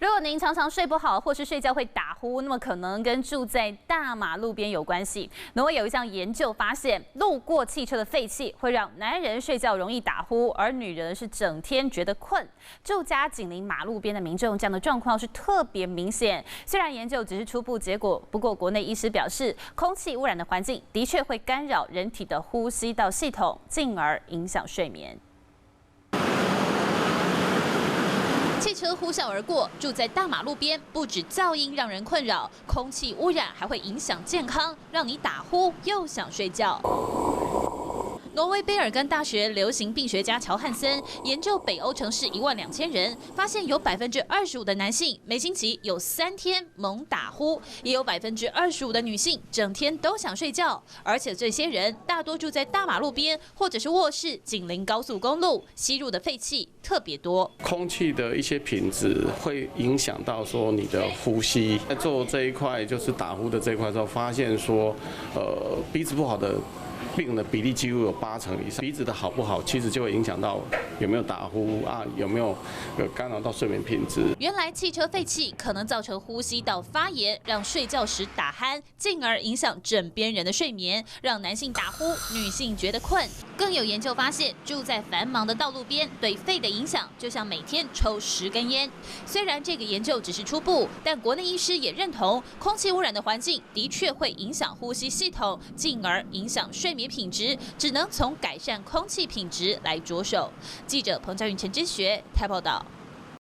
如果您常常睡不好，或是睡觉会打呼，那么可能跟住在大马路边有关系。挪威有一项研究发现，路过汽车的废气会让男人睡觉容易打呼，而女人是整天觉得困。住家紧邻马路边的民众，这样的状况是特别明显。虽然研究只是初步结果，不过国内医师表示，空气污染的环境的确会干扰人体的呼吸道系统，进而影响睡眠。 汽车呼啸而过，住在大马路边，不止噪音让人困扰，空气污染还会影响健康，让你打呼又想睡觉。 挪威卑尔根大学流行病学家乔汉森研究北欧城市12000人，发现有25%的男性每星期有3天猛打呼，也有25%的女性整天都想睡觉，而且这些人大多住在大马路边或者是卧室紧邻高速公路，吸入的废气特别多。空气的一些品质会影响到说你的呼吸。在做这一块就是打呼的这一块之后，发现说，鼻子不好的 病人的比例几乎有80%以上，鼻子的好不好，其实就会影响到有没有打呼啊，有没有干扰到睡眠品质。原来汽车废气可能造成呼吸道发炎，让睡觉时打鼾，进而影响枕边人的睡眠，让男性打呼，女性觉得困。更有研究发现，住在繁忙的道路边对肺的影响，就像每天抽10根烟。虽然这个研究只是初步，但国内医师也认同，空气污染的环境的确会影响呼吸系统，进而影响睡眠 品质只能从改善空气品质来着手。记者彭佳云、陈之学台报道。